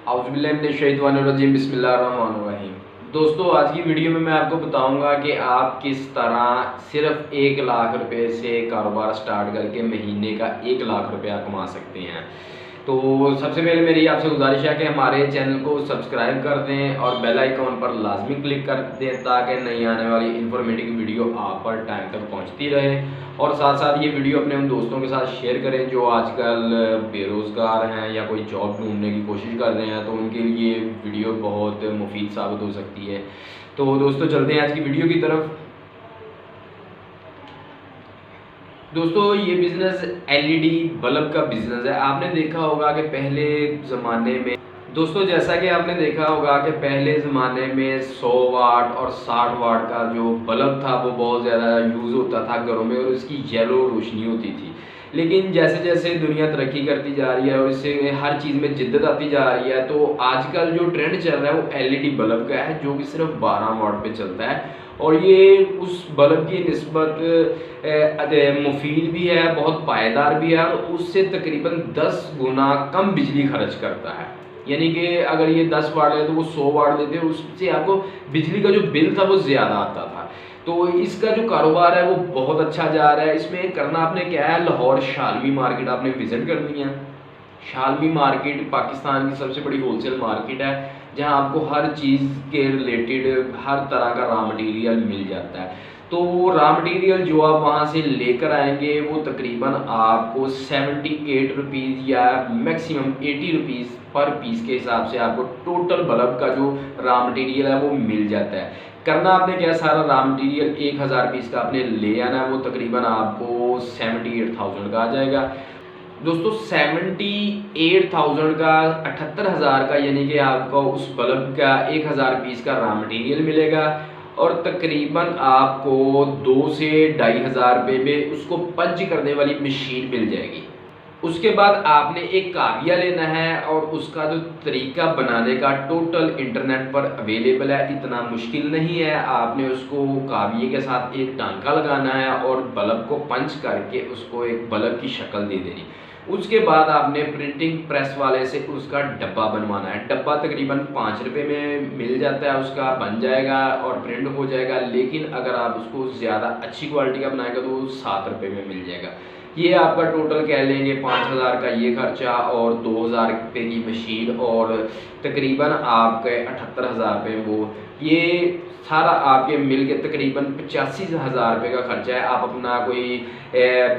औज़ुबिल्लाहिमिनश्शैतानिर्रजीम बिस्मिल्लाहिर्रहमानिर्रहीम। दोस्तों, आज की वीडियो में मैं आपको बताऊंगा कि आप किस तरह सिर्फ 1 लाख रुपए से कारोबार स्टार्ट करके महीने का 1 लाख रुपया कमा सकते हैं। तो सबसे पहले मेरी आपसे गुजारिश है कि हमारे चैनल को सब्सक्राइब कर दें और बेल आइकॉन पर लाजमी क्लिक कर दें ताकि नई आने वाली इन्फॉर्मेटिव वीडियो आप पर टाइम तक पहुंचती रहे। और साथ साथ ये वीडियो अपने उन दोस्तों के साथ शेयर करें जो आजकल बेरोज़गार हैं या कोई जॉब ढूंढने की कोशिश कर रहे हैं, तो उनके लिए वीडियो बहुत मुफीद साबित हो सकती है। तो दोस्तों, चलते हैं आज की वीडियो की तरफ। दोस्तों, ये बिज़नेस एलईडी बल्ब का बिज़नेस है। आपने देखा होगा कि पहले ज़माने में जैसा कि आपने देखा होगा कि पहले ज़माने में 100 वाट और 60 वाट का जो बल्ब था वो बहुत ज़्यादा यूज़ होता था घरों में और उसकी येलो रोशनी होती थी। लेकिन जैसे जैसे दुनिया तरक्की करती जा रही है और इससे हर चीज़ में जिद्दत आती जा रही है, तो आजकल जो ट्रेंड चल रहा है वो एलईडी बल्ब का है, जो कि सिर्फ 12 वाट पे चलता है। और ये उस बल्ब की निस्बत मुफीद भी है, बहुत पायदार भी है और उससे तकरीबन 10 गुना कम बिजली खर्च करता है। यानी कि अगर ये 10 वाट है तो वो 100 वाट देते हैं, उससे आपको बिजली का जो बिल था वो ज़्यादा आता था। तो इसका जो कारोबार है वो बहुत अच्छा जा रहा है। इसमें करना आपने क्या है, लाहौर शालवी मार्केट आपने विज़िट करनी है। शालवी मार्केट पाकिस्तान की सबसे बड़ी होलसेल मार्केट है, जहां आपको हर चीज़ के रिलेटेड हर तरह का रॉ मटेरियल मिल जाता है। तो वो रॉ मटेरियल जो आप वहाँ से लेकर आएंगे वो तकरीबन आपको 78 रुपीज़ या मैक्सिमम 80 रुपीज़ पर पीस के हिसाब से आपको टोटल बल्ब का जो रॉ मटेरियल है वो मिल जाता है। करना आपने क्या, सारा रॉ मटेरियल 1000 पीस का आपने ले आना है, वो तकरीबन आपको 78,000 का आ जाएगा। दोस्तों, 78,000 का 78,000 का, यानी कि आपको उस बल्ब का 1000 पीस का रॉ मटेरियल मिलेगा और तकरीबन आपको 2 से 2,500 रुपये में उसको पंच करने वाली मशीन मिल जाएगी। उसके बाद आपने एक काविया लेना है और उसका जो तरीका बनाने का टोटल इंटरनेट पर अवेलेबल है, इतना मुश्किल नहीं है। आपने उसको काविये के साथ एक टांका लगाना है और बल्ब को पंच करके उसको एक बल्ब की शक्ल दे देनी। उसके बाद आपने प्रिंटिंग प्रेस वाले से उसका डब्बा बनवाना है। डब्बा तकरीबन 5 रुपये में मिल जाता है, उसका बन जाएगा और प्रिंट हो जाएगा। लेकिन अगर आप उसको ज़्यादा अच्छी क्वालिटी का बनाएगा तो वो 7 रुपये में मिल जाएगा। ये आपका टोटल कह लेंगे 5,000 का ये खर्चा और 2,000 रुपये की मशीन और तकरीबन आपके 78,000 रुपये वो, ये सारा आपके मिल के तकरीबन 85,000 रुपये का खर्चा है। आप अपना कोई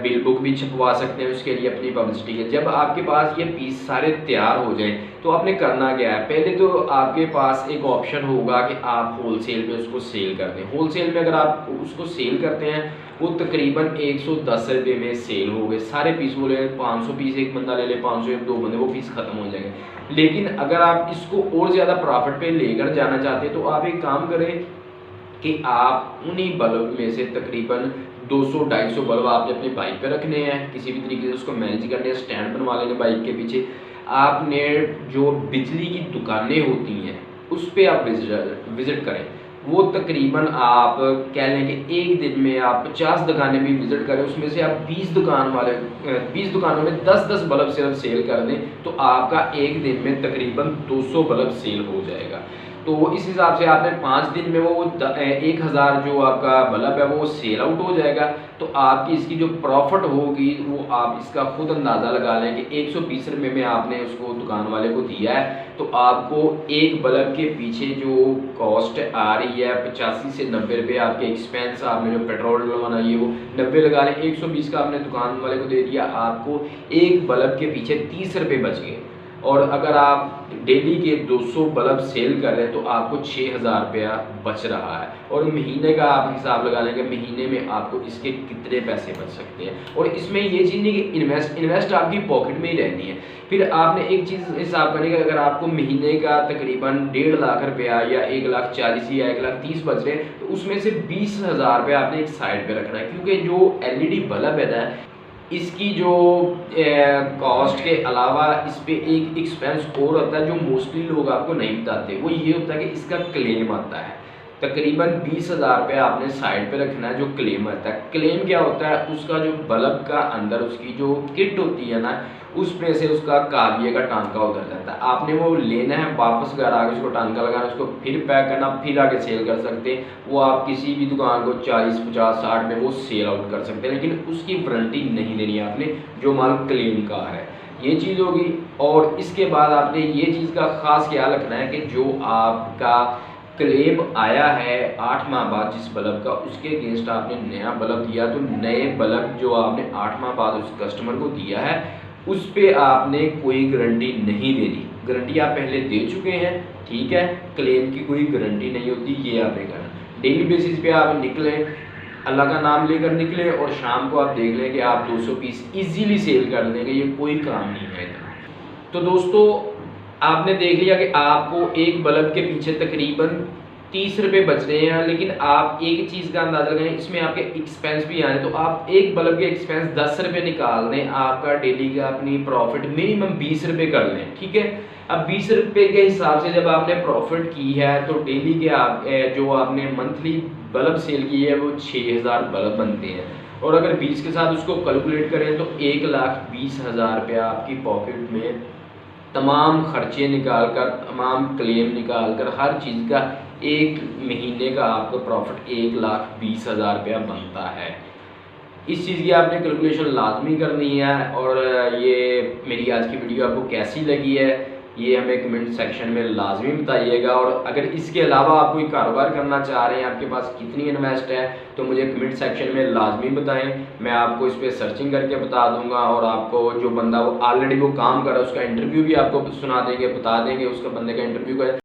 बिल बुक भी छपवा सकते हैं उसके लिए अपनी पब्लिसिटी के। जब आपके पास ये पीस सारे तैयार हो जाए तो आपने करना क्या है, पहले तो आपके पास एक ऑप्शन होगा कि आप होलसेल में उसको सेल कर दें। होलसेल में अगर आप उसको सेल करते हैं वो तकरीबन 110 रुपये में सेल हो गए सारे पीस। बोले 500 पीस एक बंदा ले ले, 500 एक 2 बंदे, वो पीस खत्म हो जाएंगे। लेकिन अगर आप इसको और ज़्यादा प्रॉफिट पे लेकर जाना चाहते हैं तो आप एक काम करें कि आप उन्हीं बल्ब में से तकरीबन 200-250 बल्ब आपने अपनी बाइक पे रखने हैं, किसी भी तरीके से उसको मैनेज करने हैं, स्टैंड बनवा लेंगे बाइक के पीछे। आपने जो बिजली की दुकानें होती हैं उस पर आप विज़िट करें। वो तकरीबन आप कह लें कि एक दिन में आप 50 दुकानें भी विज़िट करें, उसमें से आप 20 दुकानों में 10-10 बल्ब सिर्फ सेल कर दें तो आपका एक दिन में तकरीबन 200 बल्ब सेल हो जाएगा। तो इस हिसाब से आपने 5 दिन में वो 1,000 जो आपका बल्ब है वो सेल आउट हो जाएगा। तो आपकी इसकी जो प्रॉफिट होगी वो आप इसका खुद अंदाज़ा लगा लें कि 120 रुपये में आपने उसको दुकान वाले को दिया है तो आपको एक बल्ब के पीछे जो कॉस्ट आ रही है 85 से 90 रुपये आपके एक्सपेंस, आपने जो पेट्रोल डलवाना है वो 90 लगा लें, 120 का आपने दुकान वाले को दे दिया, आपको एक बल्ब के पीछे 30 रुपये बच गए। और अगर आप डेली के 200 बल्ब सेल कर रहे हैं तो आपको 6,000 रुपया बच रहा है। और महीने का आप हिसाब लगा लेंगे महीने में आपको इसके कितने पैसे बच सकते हैं। और इसमें ये चीज़ नहीं कि इन्वेस्ट आपकी पॉकेट में ही रहनी है। फिर आपने एक चीज़ हिसाब करनी है कि अगर आपको महीने का तकरीबन 1.5 लाख रुपया या 1,40,000 या 1,30,000 बच रहे हैं तो उसमें से 20,000 रुपया आपने एक साइड पे रखना है। क्योंकि जो एलईडी बल्ब है ना, इसकी जो कॉस्ट के अलावा इस पे एक एक्सपेंस और होता है जो मोस्टली लोग आपको नहीं बताते। वो ये होता है कि इसका क्लेम आता है। तकरीबन 20,000 रुपये आपने साइड पे रखना है। जो क्लेम आता है, क्लेम क्या होता है, उसका जो बल्ब का अंदर उसकी जो किट होती है ना, उसमें से उसका काविये का टांका उतर जाता है। आपने वो लेना है, वापस घर आके उसको टांका लगाना, उसको फिर पैक करना, फिर आके सेल कर सकते हैं। वो आप किसी भी दुकान को 40, 50, 60 में वो सेल आउट कर सकते हैं, लेकिन उसकी वारंटी नहीं देनी है आपने, जो माल क्लेम का है। ये चीज़ होगी। और इसके बाद आपने ये चीज़ का ख़ास ख्याल रखना है कि जो आपका क्लेम आया है 8 माह बाद जिस बल्ब का, उसके अगेंस्ट आपने नया बल्ब दिया, तो नए बल्ब जो आपने 8 माह बाद उस कस्टमर को दिया है, उस पे आपने कोई गारंटी नहीं देनी। गारंटी आप पहले दे चुके हैं, ठीक है, क्लेम की कोई गारंटी नहीं होती, ये आपने करना। डेली बेसिस पे आप निकलें, अल्लाह का नाम लेकर निकलें, और शाम को आप देख लें कि आप 200 पीस इजीली सेल कर देंगे, ये कोई काम नहीं है इतना। तो दोस्तों, आपने देख लिया कि आपको एक बल्ब के पीछे तकरीबन 30 रुपये बच रहे हैं, लेकिन आप एक चीज़ का अंदाज़ा लगाएं, इसमें आपके एक्सपेंस भी आए, तो आप एक बल्ब के एक्सपेंस 10 रुपये निकाल दें, आपका डेली का अपनी प्रॉफिट मिनिमम 20 रुपये कर लें, ठीक है। अब 20 रुपये के हिसाब से जब आपने प्रॉफिट की है, तो डेली के आप जो आपने मंथली बल्ब सेल की है वो 6000 बल्ब बनते हैं, और अगर 20 के साथ उसको कैलकुलेट करें तो 1,20,000 रुपया आपकी पॉकेट में तमाम खर्चे निकाल कर, तमाम क्लेम निकाल कर, हर चीज़ का एक महीने का आपका प्रॉफिट 1,20,000 रुपया बनता है। इस चीज़ की आपने कैलकुलेशन लाजमी करनी है। और ये मेरी आज की वीडियो आपको कैसी लगी है, ये हमें कमेंट सेक्शन में लाजमी बताइएगा। और अगर इसके अलावा आप कोई कारोबार करना चाह रहे हैं, आपके पास कितनी इन्वेस्ट है, तो मुझे कमेंट सेक्शन में लाजमी बताएं, मैं आपको इस पर सर्चिंग करके बता दूंगा। और आपको जो बंदा वो ऑलरेडी वो काम कर रहा है, उसका इंटरव्यू भी आपको सुना देंगे, बता देंगे उसका बंदे का इंटरव्यू का